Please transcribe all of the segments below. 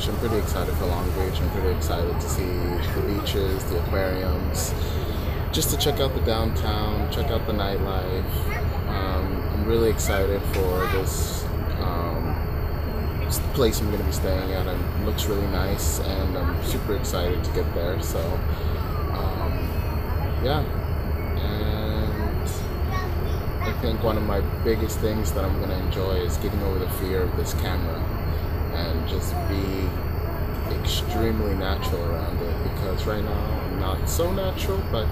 Beach. I'm pretty excited for Long Beach. I'm pretty excited to see the beaches, the aquariums, just to check out the downtown, check out the nightlife. I'm really excited for this place I'm going to be staying at. It looks really nice, and I'm super excited to get there. So, yeah. And I think one of my biggest things that I'm going to enjoy is getting over the fear of this camera and just be extremely natural around it, because right now I'm not so natural, but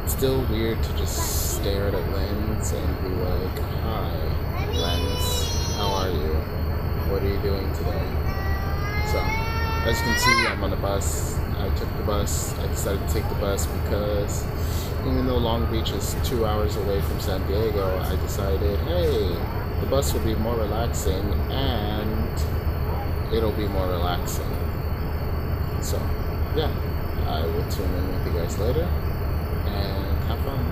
it's still weird to just stare at a lens and be like, "Hi, lens, how are you? What are you doing today?" So, as you can see, I'm on the bus. I took the bus. I decided to take the bus because even though Long Beach is 2 hours away from San Diego, I decided, hey, the bus will be more relaxing and it'll be more relaxing. So, yeah, I will tune in with you guys later and have fun.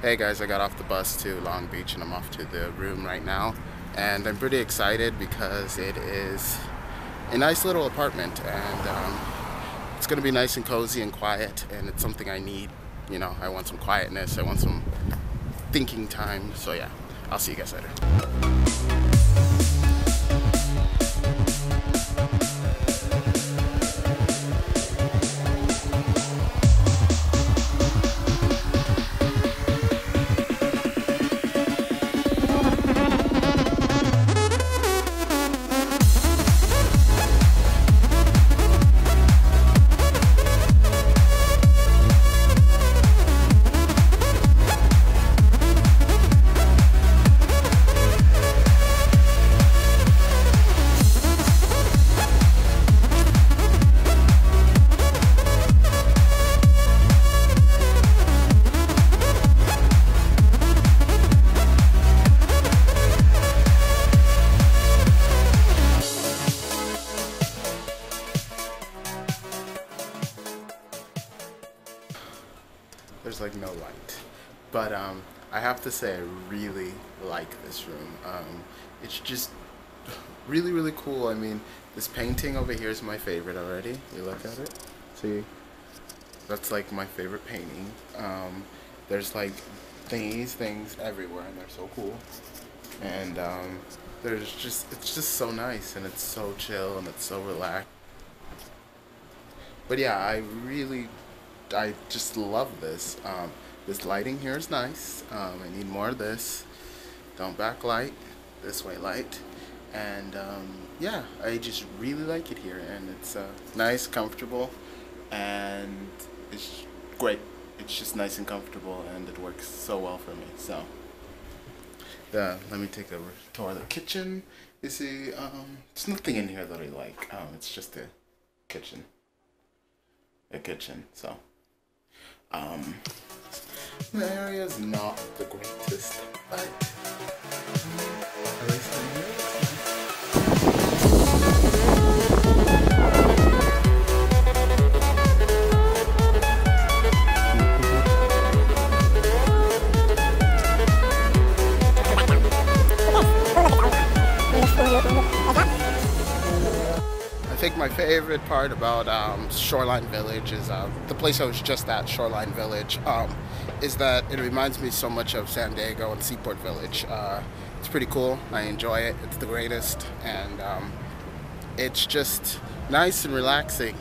Hey guys, I got off the bus to Long Beach and I'm off to the room right now, and I'm pretty excited because it is a nice little apartment, and it's gonna be nice and cozy and quiet, and it's something I need. You know, I want some quietness, I want some thinking time. So yeah, I'll see you guys later. There's like no light, but I have to say I really like this room. It's just really cool. I mean, this painting over here is my favorite already. You look at it, see, that's like my favorite painting. There's like these things everywhere and they're so cool, and it's just so nice, and it's so chill and it's so relaxed. But yeah, I just love this. This lighting here is nice. I need more of this. Don't backlight, this way light. And yeah, I just really like it here, and it's nice, comfortable, and it's great. It's just nice and comfortable, and it works so well for me. So let me take a tour of the kitchen. You see, there's nothing in here that I like. It's just a kitchen. So the area is not the greatest, but at least in here I think my favorite part about Shoreline Village is the place I was just at, Shoreline Village, is that it reminds me so much of San Diego and Seaport Village. It's pretty cool. I enjoy it. It's the greatest, and it's just nice and relaxing,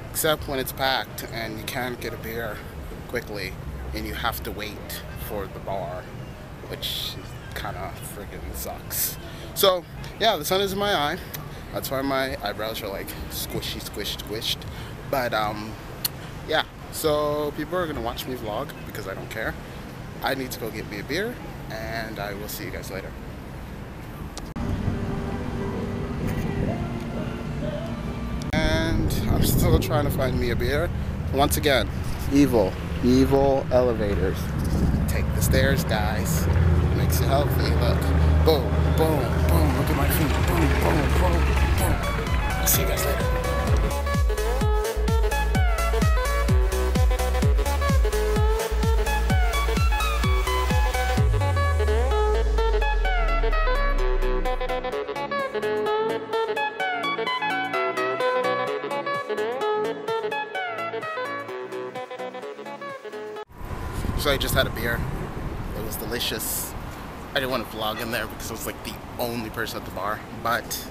except when it's packed and you can't get a beer quickly and you have to wait for the bar, which kind of friggin' sucks. So yeah, the sun is in my eye. That's why my eyebrows are like squished. But yeah, so people are gonna watch me vlog because I don't care. I need to go get me a beer, and I will see you guys later. And I'm still trying to find me a beer. Once again, evil elevators. Take the stairs, guys. Makes you healthy. Look, boom, boom, boom. Look at my feet. Boom, boom, boom, boom. See you guys later. So I just had a beer. It was delicious. I didn't want to vlog in there because I was like the only person at the bar, but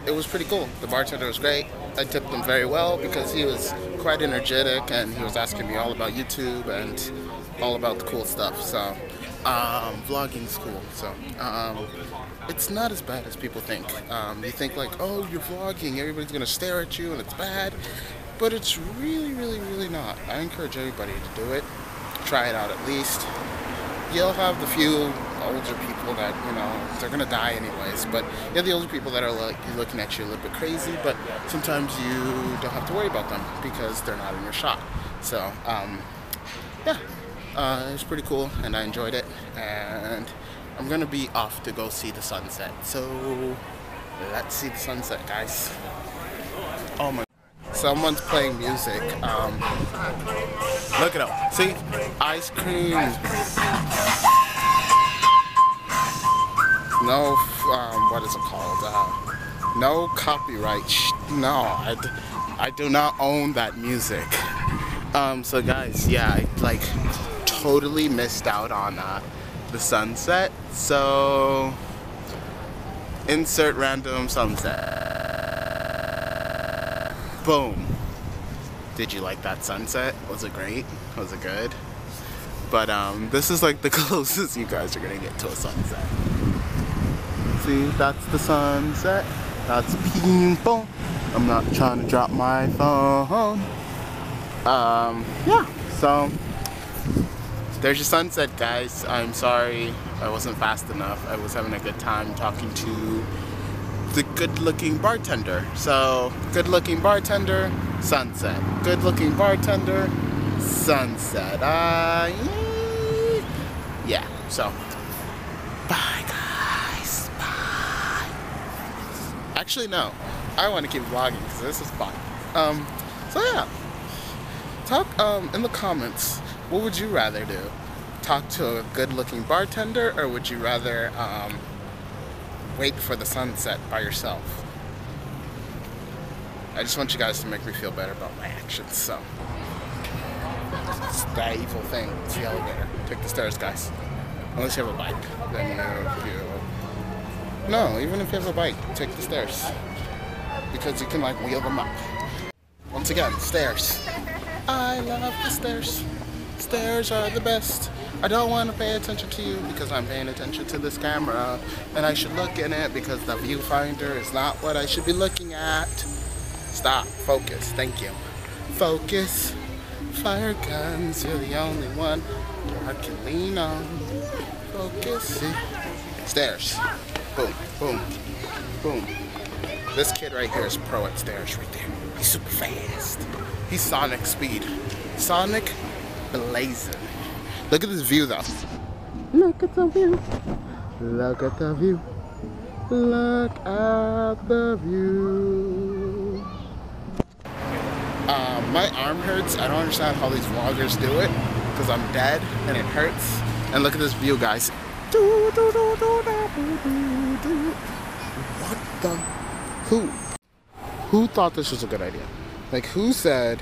it was pretty cool. The bartender was great. I tipped him very well because he was quite energetic and he was asking me all about YouTube and all about the cool stuff. So vlogging's cool. So it's not as bad as people think. You think like, oh, you're vlogging, everybody's gonna stare at you and it's bad, but it's really, really, really not. I encourage everybody to do it. Try it out at least. You'll have the few older people that, you know, they're gonna die anyways, but you have the older people that are like looking at you a little bit crazy, but sometimes you don't have to worry about them because they're not in your shot. So yeah, it was pretty cool and I enjoyed it, and I'm gonna be off to go see the sunset. So let's see the sunset, guys. Oh my, someone's playing music. Look it up. See? Ice cream. No, what is it called? No copyright. No, I do not own that music. So guys, yeah, I like totally missed out on the sunset. So insert random sunset. Boom. Did you like that sunset? Was it great? Was it good? But this is like the closest you guys are gonna get to a sunset. See, that's the sunset. That's people. I'm not trying to drop my phone. Yeah, so there's your sunset, guys. I'm sorry I wasn't fast enough. I was having a good time talking to the good-looking bartender. So, good-looking bartender, sunset. Good-looking bartender, sunset. Yeah, so bye, guys. Bye. Actually, no. I want to keep vlogging because this is fun. So yeah. Talk in the comments, what would you rather do? Talk to a good-looking bartender, or would you rather wait for the sunset by yourself? I just want you guys to make me feel better about my actions, so. It's that evil thing. It's the elevator. Take the stairs, guys. Unless you have a bike. Then no, even if you have a bike, take the stairs. Because you can like wheel them up. Once again, stairs. I love the stairs. Stairs are the best. I don't want to pay attention to you because I'm paying attention to this camera, and I should look in it because the viewfinder is not what I should be looking at. Stop. Focus. Thank you. Focus. Fire guns. You're the only one I can lean on. Focus. Stairs. Boom. Boom. Boom. This kid right here is pro at stairs right there. He's super fast. He's Sonic speed. Sonic blazing. Look at this view though. Look at the view. Look at the view. Look at the view. My arm hurts. I don't understand how these vloggers do it because I'm dead and it hurts. And look at this view, guys. What the? Who thought this was a good idea? Like, who said,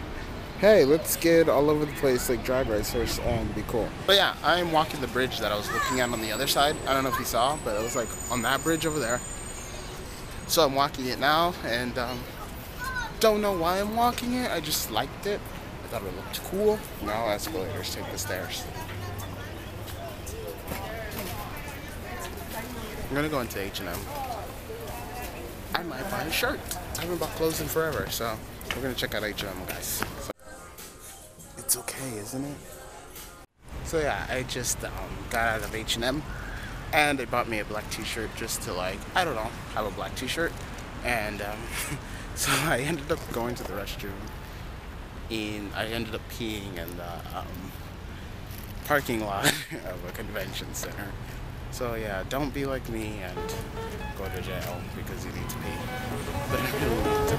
hey, let's get all over the place like drag racers and be cool? But yeah, I'm walking the bridge that I was looking at on the other side. I don't know if you saw, but it was like on that bridge over there. So I'm walking it now, and don't know why I'm walking it. I just liked it. I thought it looked cool. Now escalators, take the stairs. I'm gonna go into H&M. I might buy a shirt. I haven't bought clothes in forever, so we're gonna check out H&M, guys. So, it's okay, isn't it? So yeah, I just got out of H&M, and they bought me a black t-shirt just to like, I don't know, have a black t-shirt. And so I ended up going to the restroom, and I ended up peeing in the parking lot of a convention center. So yeah, don't be like me and go to jail because you need to pee. But I really need to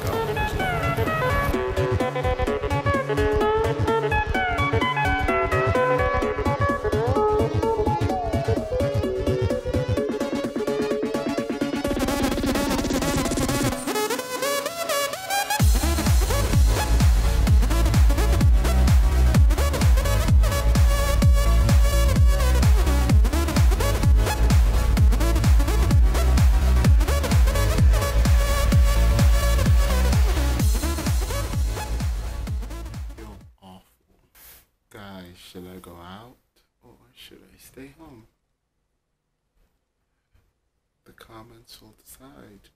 stay home? The comments will decide.